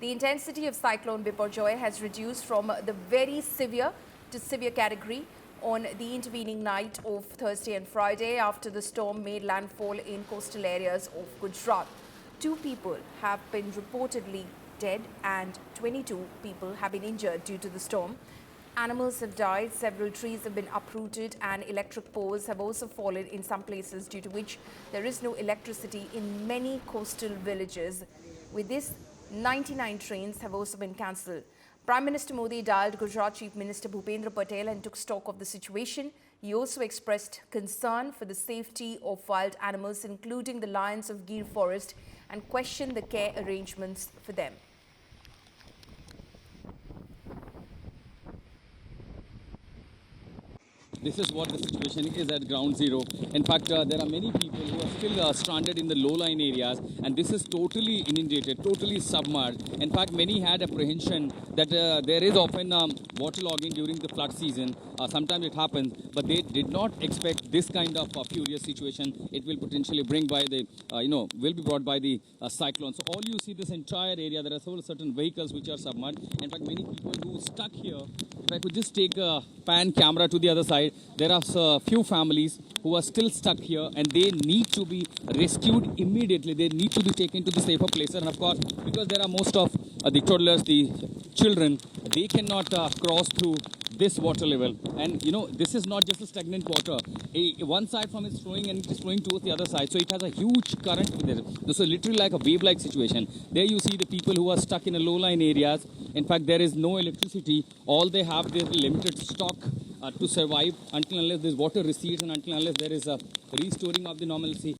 The intensity of Cyclone Biparjoy has reduced from the very severe to severe category on the intervening night of Thursday and Friday after the storm made landfall in coastal areas of Gujarat. 2 people have been reportedly dead and 22 people have been injured due to the storm. Animals have died, several trees have been uprooted and electric poles have also fallen in some places, due to which there is no electricity in many coastal villages. With this, 99 trains have also been cancelled. Prime Minister Modi dialed Gujarat Chief Minister Bhupendra Patel and took stock of the situation. He also expressed concern for the safety of wild animals, including the lions of Gir forest, and questioned the care arrangements for them. This is what the situation is at ground zero. In fact, there are many people who are still stranded in the low-lying areas, and this is totally inundated, totally submerged. In fact, many had apprehension that there is often waterlogging during the flood season. Sometimes it happens, but they did not expect this kind of furious situation. It will potentially bring by the, will be brought by the cyclone. So all you see this entire area, there are certain vehicles which are submerged. In fact, many people who stuck here, if I could just take a pan camera to the other side, there are a few families who are still stuck here and they need to be rescued immediately. They need to be taken to the safer places. And of course, because there are most of the toddlers, the children, they cannot cross through this water level. And this is not just a stagnant water. One side from it's flowing and it is flowing towards the other side. So it has a huge current with it. This is literally like a wave-like situation. There you see the people who are stuck in a low-lying areas. In fact, there is no electricity. All they have, their limited stock to survive until unless this water recedes and until unless there is a restoring of the normalcy.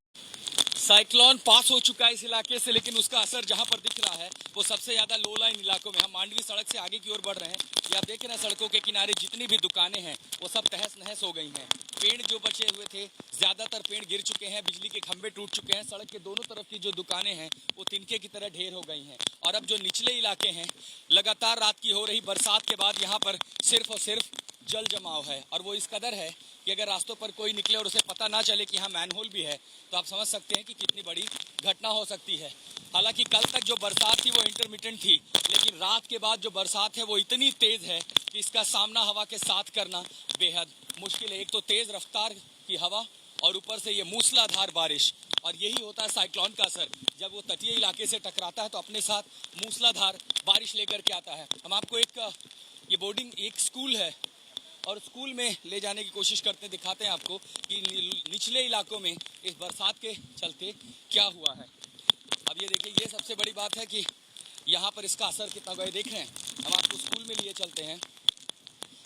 Cyclone pass हो चुका है इस इलाके से, लेकिन उसका असर जहां पर दिख रहा है वो सबसे ज्यादा लो लाइन इलाकों में। हम मांडवी सड़क से आगे की ओर बढ़ रहे हैं। ये आप देख रहे हैं, सड़कों के किनारे जितनी भी दुकानें हैं वो सब तहस नहस हो गई हैं। पेड़ जो बचे हुए थे, ज्यादातर पेड़ गिर चुके हैं, बिजली के खंभे टूट चुके हैं। सड़क के दोनों तरफ की जो दुकानें हैं वो तिनके की तरह ढेर हो गई हैं। और अब जो निचले इलाके हैं, लगातार रात की हो रही बरसात के बाद यहाँ पर सिर्फ और सिर्फ जल जमाव है। और वो इस कदर है कि अगर रास्तों पर कोई निकले और उसे पता ना चले कि यहाँ मैनहोल भी है, तो आप समझ सकते हैं कि कितनी बड़ी घटना हो सकती है। हालांकि कल तक जो बरसात थी वो इंटरमिटेंट थी, लेकिन रात के बाद जो बरसात है वो इतनी तेज है कि इसका सामना हवा के साथ करना बेहद मुश्किल है। एक तो तेज रफ्तार की हवा और ऊपर से ये मूसलाधार बारिश। और यही होता है साइक्लोन का असर, जब वो तटीय इलाके से टकराता है तो अपने साथ मूसलाधार बारिश लेकर के आता है। हम आपको ये बोर्डिंग एक स्कूल है और स्कूल में ले जाने की कोशिश करते हैं, दिखाते हैं आपको कि निचले इलाकों में इस बरसात के चलते क्या हुआ है। अब ये देखिए, ये सबसे बड़ी बात है कि यहाँ पर इसका असर कितना हुआ है। देख रहे हैं, हम आपको स्कूल में लिए चलते हैं।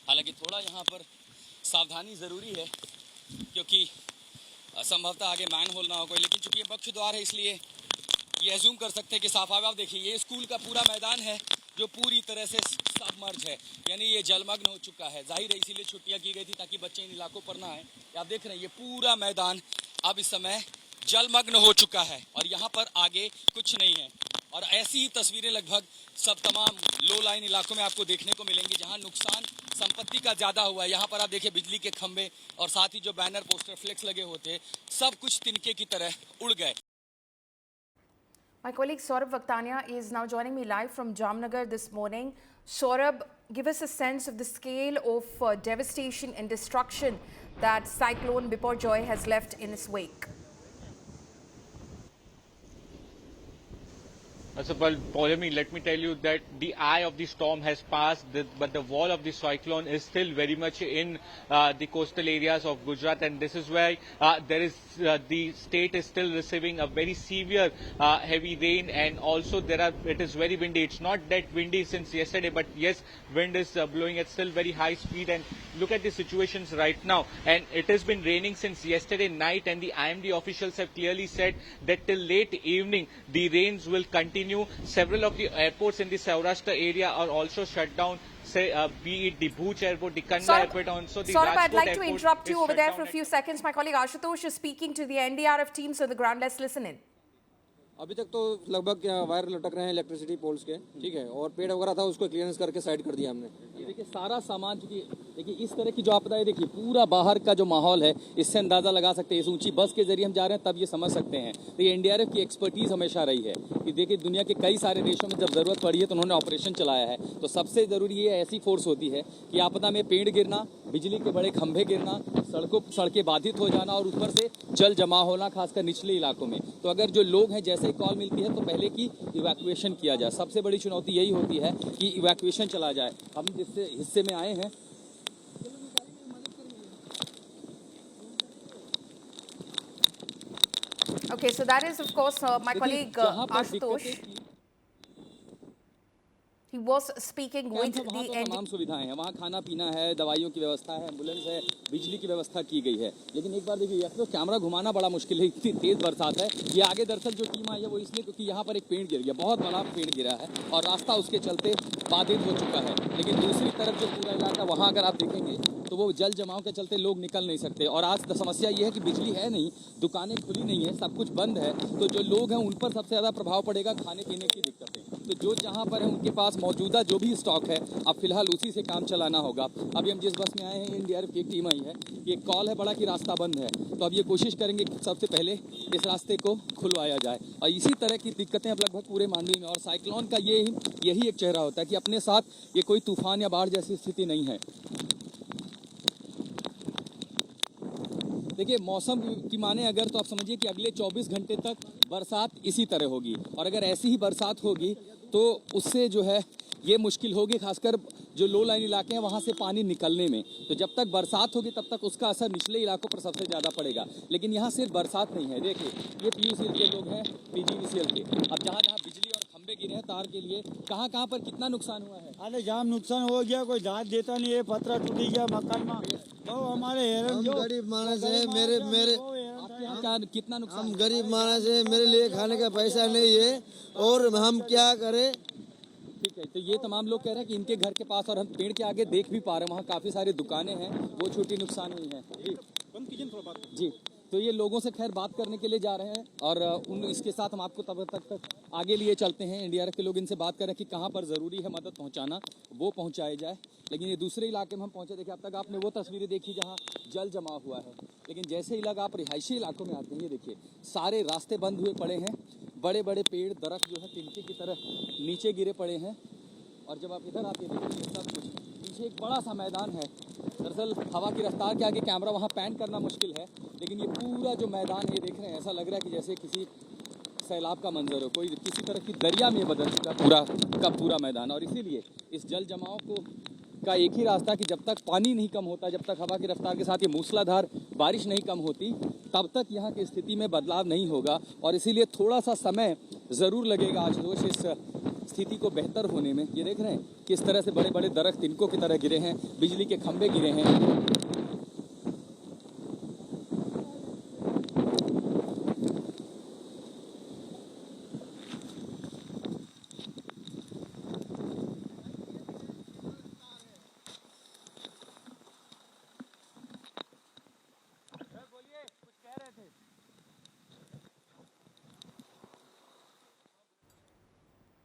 हालांकि थोड़ा यहाँ पर सावधानी ज़रूरी है, क्योंकि संभवतः आगे मैन होल ना हो कोई, लेकिन चूंकि ये बख्श द्वार है इसलिए ये एज्यूम कर सकते हैं कि साफ है। आप देखिए, ये स्कूल का पूरा मैदान है जो पूरी तरह से सबमर्ज है, यानी ये जलमग्न हो चुका है। जाहिर है इसीलिए छुट्टियां की गई थी ताकि बच्चे इन इलाकों पर ना आए। आप देख रहे हैं, ये पूरा मैदान अब इस समय जलमग्न हो चुका है और यहाँ पर आगे कुछ नहीं है। और ऐसी ही तस्वीरें लगभग सब तमाम लो लाइन इलाकों में आपको देखने को मिलेंगी, जहाँ नुकसान संपत्ति का ज्यादा हुआ है। यहाँ पर आप देखिए, बिजली के खंभे और साथ ही जो बैनर पोस्टर फ्लेक्स लगे होते, सब कुछ तिनके की तरह उड़ गए। My colleague Saurabh Vaktania is now joining me live from Jamnagar this morning. Saurabh, give us a sense of the scale of devastation and destruction that Cyclone Biparjoy has left in its wake. So, Paulami, let me tell you that the eye of the storm has passed, but the wall of the cyclone is still very much in the coastal areas of Gujarat, and this is why the state is still receiving a very severe heavy rain, and also it is very windy. It's not that windy since yesterday, but yes, wind is blowing at still very high speed. And look at the situations right now, and it has been raining since yesterday night, and the IMD officials have clearly said that till late evening the rains will continue. Several of the airports in the Saurashtra area are also shut down. Be it the Bhuj airport, the Kandla airport, also the Rajasthan I'd like to airport interrupt you over there for a few seconds. My colleague Ashutosh is speaking to the NDRF teams on the ground. Let's listen in. अभी तक तो लगभग wire लटक रहे हैं electricity poles के, ठीक है, और पेड़ वगैरह था उसको क्लियरेंस करके साइड कर दिया हमने। ये देखिए, सारा सामान, क्योंकि देखिए इस तरह की जो आपदा है, देखिए पूरा बाहर का जो माहौल है इससे अंदाज़ा लगा सकते हैं। इस ऊंची बस के जरिए हम जा रहे हैं तब ये समझ सकते हैं। तो ये एनडीआरएफ की एक्सपर्टीज़ हमेशा रही है कि देखिए दुनिया के कई सारे देशों में जब ज़रूरत पड़ी है तो उन्होंने ऑपरेशन चलाया है। तो सबसे ज़रूरी ये ऐसी फोर्स होती है कि आपदा में पेड़ गिरना, बिजली के बड़े खंभे गिरना, सड़कें बाधित हो जाना और ऊपर से जल जमा होना, खासकर निचले इलाकों में। तो अगर जो लोग हैं जैसे ही कॉल मिलती है तो पहले की इवैक्यूएशन किया जाए। सबसे बड़ी चुनौती यही होती है कि इवैक्यूएशन चला जाए। हम जिस हिस्से में आए हैं, Okay, so that is, of course, my colleague Ashutosh. He was speaking with वहाँ the तो तमाम सुविधाएं हैं, वहाँ खाना पीना है, दवाइयों की व्यवस्था है, एम्बुलेंस है, बिजली की व्यवस्था की गई है। लेकिन एक बार देखिए, तो कैमरा घुमाना बड़ा मुश्किल है, इतनी तेज बरसात है। ये आगे दरअसल जो टीम आई है वो इसलिए क्योंकि यहाँ पर एक पेड़ गिर गया, बहुत बड़ा पेड़ गिरा है और रास्ता उसके चलते बाधित हो चुका है। लेकिन दूसरी तरफ जो पूरा इलाका, वहाँ अगर आप देखेंगे तो वो जल जमाव के चलते लोग निकल नहीं सकते। और आज समस्या ये है कि बिजली है नहीं, दुकानें खुली नहीं है, सब कुछ बंद है। तो जो लोग हैं उन पर सबसे ज़्यादा प्रभाव पड़ेगा, खाने पीने की दिक्कतें। तो जो जहाँ पर है उनके पास मौजूदा जो भी स्टॉक है अब फिलहाल उसी से काम चलाना होगा। अभी हम जिस बस में आए हैं, एनडीआरएफ की एक टीम आई है, ये कॉल है बड़ा कि रास्ता बंद है। तो अब ये कोशिश करेंगे कि सबसे पहले इस रास्ते को खुलवाया जाए। और इसी तरह की दिक्कतें अब लगभग पूरे मानवी में, और साइक्लोन का यही एक चेहरा होता है कि अपने साथ ये कोई तूफान या बाढ़ जैसी स्थिति नहीं है। देखिए मौसम की माने अगर तो आप समझिए कि अगले 24 घंटे तक बरसात इसी तरह होगी, और अगर ऐसी ही बरसात होगी तो उससे जो है ये मुश्किल होगी, खासकर जो लो लाइन इलाके हैं वहाँ से पानी निकलने में। तो जब तक बरसात होगी तब तक उसका असर निचले इलाकों पर सबसे ज़्यादा पड़ेगा। लेकिन यहाँ सिर्फ बरसात नहीं है, देखिए ये पीयूसीएल के लोग हैं, पीजीवीसीएल के। अब जहाँ जहाँ बिजली और खंभे गिरे हैं तार के लिए, कहाँ पर कितना नुकसान हुआ है? अरे जाम नुकसान हो गया, कोई दाद देता नहीं है, पत्रा टूटी गया मकान में। तो हमारे हम गरीब मानस है, मेरे आपके यहाँ क्या कितना नुकसान? हम गरीब मानस है, मेरे लिए खाने का पैसा नहीं है और हम क्या करें? ठीक है, तो ये तमाम लोग कह रहे हैं कि इनके घर के पास, और हम पेड़ के आगे देख भी पा रहे हैं, वहाँ काफ़ी सारी दुकानें हैं, वो छोटी नुकसान हुई हैं। जी, तो ये लोगों से खैर बात करने के लिए जा रहे हैं, और इसके साथ हम आपको तब तक आगे लिए चलते हैं। एनडीआरएफ के लोग इनसे बात कर रहे हैं कि कहाँ पर ज़रूरी है मदद पहुँचाना, वो पहुँचाया जाए। लेकिन ये दूसरे इलाके में हम पहुँचे, देखिए अब तक आपने वो तस्वीरें देखी जहाँ जल जमा हुआ है। लेकिन जैसे ही आप रिहायशी इलाकों में आते हैं, ये देखिए सारे रास्ते बंद हुए पड़े हैं, बड़े बड़े पेड़ दरख्त जो है तिनके की तरह नीचे गिरे पड़े हैं। और जब आप इधर आते हैं देखिए सब कुछ, पीछे एक बड़ा सा मैदान है। दरअसल हवा की रफ्तार के आगे कैमरा वहाँ पैन करना मुश्किल है, लेकिन ये पूरा जो मैदान ये देख रहे हैं, ऐसा लग रहा है कि जैसे किसी सैलाब का मंजर हो, कोई किसी तरह की दरिया में बदल चुका पूरा का पूरा मैदान। और इसीलिए इस जल जमाव का एक ही रास्ता कि जब तक पानी नहीं कम होता, जब तक हवा की रफ्तार के साथ ये मूसलाधार बारिश नहीं कम होती, तब तक यहाँ की स्थिति में बदलाव नहीं होगा। और इसीलिए थोड़ा सा समय ज़रूर लगेगा आशुतोष इस स्थिति को बेहतर होने में। ये देख रहे हैं किस तरह से बड़े बड़े दरख्त तिनकों की तरह गिरे हैं, बिजली के खंभे गिरे हैं।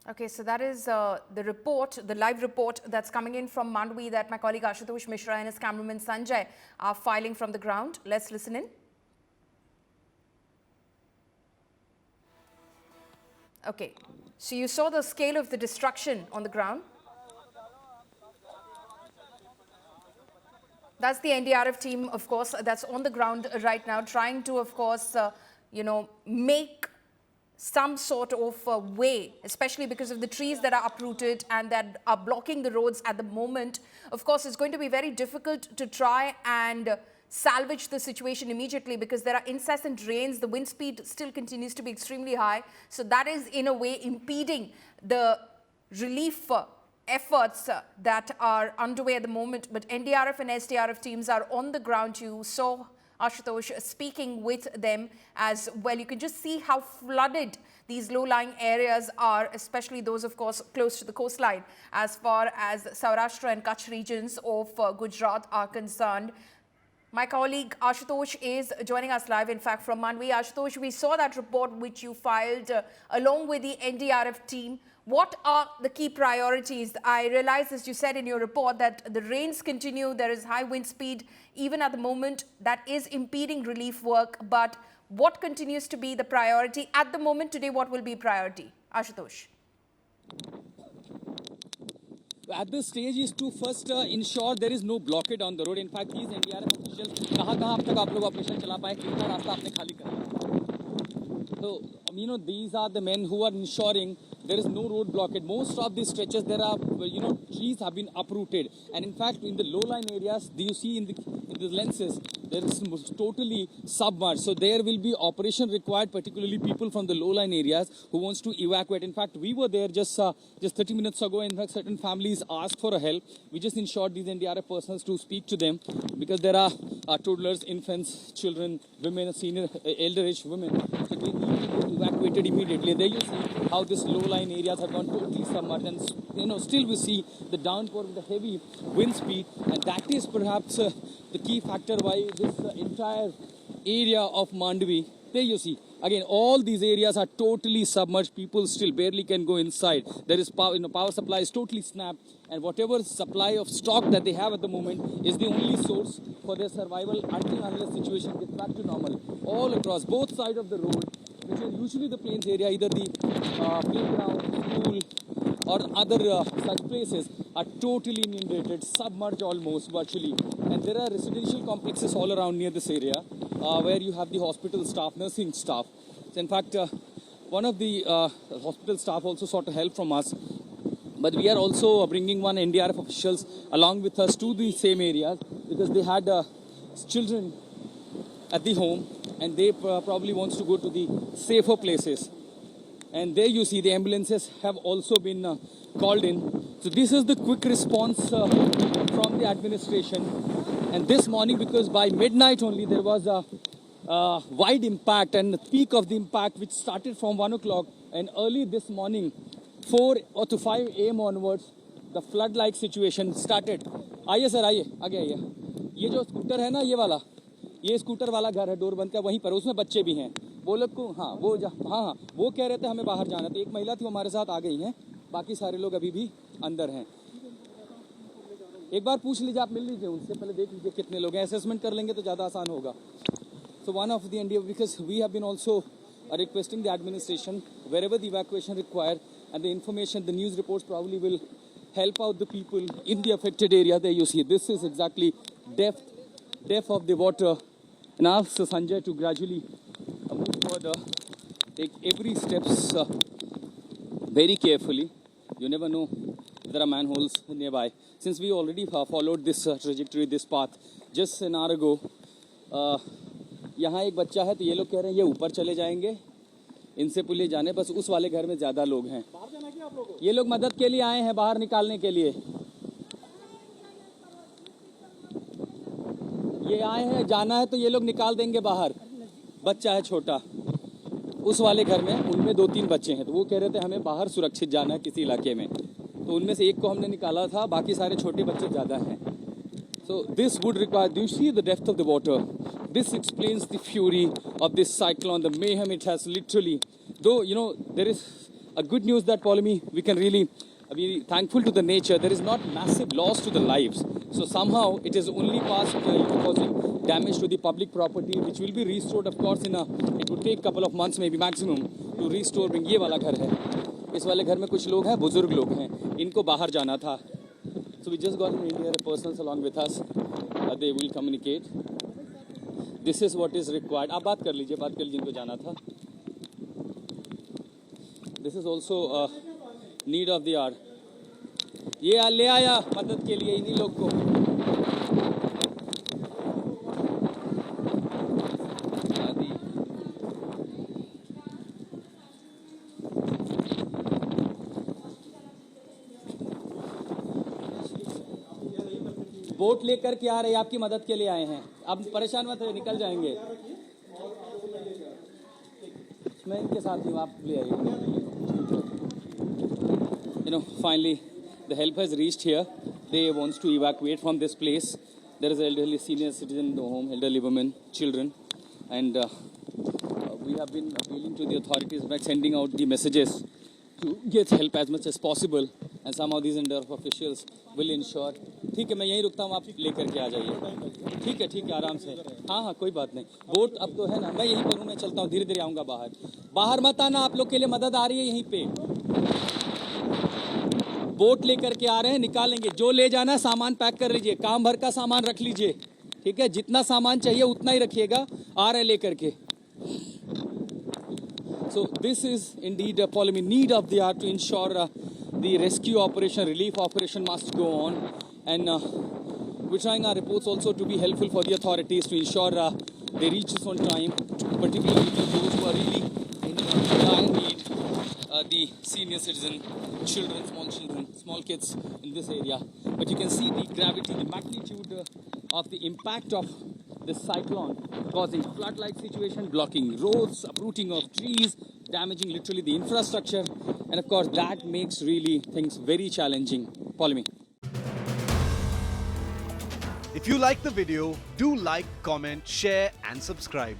Okay, so that is the report, the live report that's coming in from Mandvi that my colleague Ashutosh Mishra and his cameraman Sanjay are filing from the ground. Let's listen in. Okay, so you saw the scale of the destruction on the ground. That's the NDRF team, of course, that's on the ground right now, trying to, of course, make some sort of way, especially because of the trees that are uprooted and that are blocking the roads at the moment. Of course, it's going to be very difficult to try and salvage the situation immediately because there are incessant rains. The wind speed still continues to be extremely high. So that is, in a way, impeding the relief efforts that are underway at the moment. But NDRF and SDRF teams are on the ground. You saw Ashutosh speaking with them as well. You can just see how flooded these low-lying areas are, especially those, of course, close to the coastline as far as Saurashtra and Kutch regions of Gujarat are concerned. My colleague Ashutosh is joining us live, in fact, from Mandvi. Ashutosh, we saw that report which you filed along with the NDRF team. What are the key priorities? I realize, as you said in your report, that the rains continue. There is high wind speed even at the moment that is impeding relief work. But what continues to be the priority at the moment today? What will be priority? Ashutosh. At this stage is to first ensure there is no blockade on the road. In fact, these NDRF officials कहाँ अब तक आप लोग operation चला पाए, कितना रास्ता आपने खाली करा? So, these are the men who are ensuring there is no road blockade. Most of these stretches, there are, trees have been uprooted. And in fact, in the low-lying areas, do you see in the lenses, there is totally submerged. So there will be operation required, particularly people from the low-lying areas who wants to evacuate. In fact, we were there just 30 minutes ago. In fact, certain families asked for a help. We just ensured these NDRF persons to speak to them because there are toddlers, infants, children, women, senior, elder-age women. So they need to be evacuated immediately. There you see how this low-lying areas have gone totally submerged, and still we see the downpour with the heavy wind speed, and that is perhaps the key factor why this entire area of Mandvi. There you see again, all these areas are totally submerged. People still barely can go inside. There is power, power supply is totally snapped, and whatever supply of stock that they have at the moment is the only source for their survival until unless situation gets back to normal. All across both sides of the road, which is usually the plains area, either the playground, school, or other such places are totally inundated, submerged almost virtually. And there are residential complexes all around near this area where you have the hospital staff, nursing staff. So in fact, one of the hospital staff also sought help from us. But we are also bringing one NDRF officials along with us to the same areas because they had children at the home and they probably wants to go to the safer places. And there you see the ambulances have also been called in. So this is the quick response from the administration. And this morning, because by midnight only there was a wide impact and the peak of the impact which started from 1 o'clock, and early this morning 4 or to 5 a.m. onwards the flood-like situation started. आइए sir आइए आगे आइए. ये जो scooter है ना ये वाला, ये स्कूटर वाला घर है डोर बंद का वहीं पर, उसमें बच्चे भी हैं. वो लोग को हाँ वो कह रहे थे हमें बाहर जाना. तो एक महिला थी वो हमारे साथ आ गई हैं, बाकी सारे लोग अभी भी अंदर हैं. एक बार पूछ लीजिए, आप मिल लीजिए उनसे, पहले देख लीजिए कितने लोग हैं, असेसमेंट कर लेंगे तो ज़्यादा आसान होगा. So one of the NDRF, because we have been also requesting the administration wherever the evacuation required, and the information, the news reports probably will help out the people in the affected area. There you see, this is exactly depth of the water. And ask Sanjay to gradually move further, take every steps very carefully. You never know if there are manholes nearby. Since we already followed this trajectory, this path, just an hour ago, यहाँ एक बच्चा है तो ये लोग कह रहे हैं ये ऊपर चले जाएंगे, इनसे पुलिस जाने, बस उस वाले घर में ज़्यादा लोग हैं. ये लोग मदद के लिए आए हैं, बाहर निकालने के लिए ये आए हैं. जाना है तो ये लोग निकाल देंगे बाहर. बच्चा है छोटा उस वाले घर में, उनमें 2-3 बच्चे हैं, तो वो कह रहे थे हमें बाहर सुरक्षित जाना है किसी इलाके में, तो उनमें से एक को हमने निकाला था, बाकी सारे छोटे बच्चे ज़्यादा हैं. So this would require, do you see the depth of the water? This explains the fury of this cyclone, the mayhem it has literally. Though, there is a good news that, Paulami, we can really be thankful to the nature. There is not massive loss to the lives. So somehow it is only causing damage to the public property, which will be restored, of course, it would take a couple of months, maybe maximum, to restore. ये वाला घर है, इस वाले घर में कुछ लोग हैं, बुजुर्ग लोग हैं, इनको बाहर जाना था. So we just got an NDRF persons along with us. They will communicate. This is what is required. आप बात कर लीजिए जिनको जाना था. This is also need of the hour. ये ले आया मदद के लिए इन्हीं लोग को. बोट लेकर के आ रहे हैं, आपकी मदद के लिए आए हैं. आप परेशान मत हो, निकल जाएंगे. मैं इनके साथ हूँ, आप ले आइए. Finally, the help has reached here. They wants to evacuate from this place. There is an elderly senior citizen in the home, elderly women, children, and we have been appealing to the authorities by sending out the messages to get help as much as possible, and somehow these NDRF officials will ensure. ठीक है, मैं यहीं रुकता हूँ, आप लेकर के आ जाइए. ठीक है, आराम से. हाँ, कोई बात नहीं. बोट अब तो है ना, मैं यहीं पर हूँ, मैं चलता हूँ, धीरे धीरे आऊँगा बाहर. बाहर मत आना, आप लोग के लिए मदद आ रही है यहीं पे. बोट लेकर के आ रहे हैं, निकालेंगे. जो ले जाना सामान पैक कर लीजिए, काम भर का सामान रख लीजिए. ठीक है, जितना सामान चाहिए उतना ही रखिएगा. आ रहे लेकर के. So this is indeed a need of the hour to ensure the rescue operation, relief operation must go on, and we're trying our reports also to be helpful for the authorities to ensure they reach us on time, particularly those who are really in dire need, the senior citizen, children, small kids in this area. But you can see the gravity, the magnitude of the impact of this cyclone, causing flood-like situation, blocking roads, uprooting of trees, damaging literally the infrastructure, and of course that makes really things very challenging. Polemy. If you like the video, do like, comment, share and subscribe.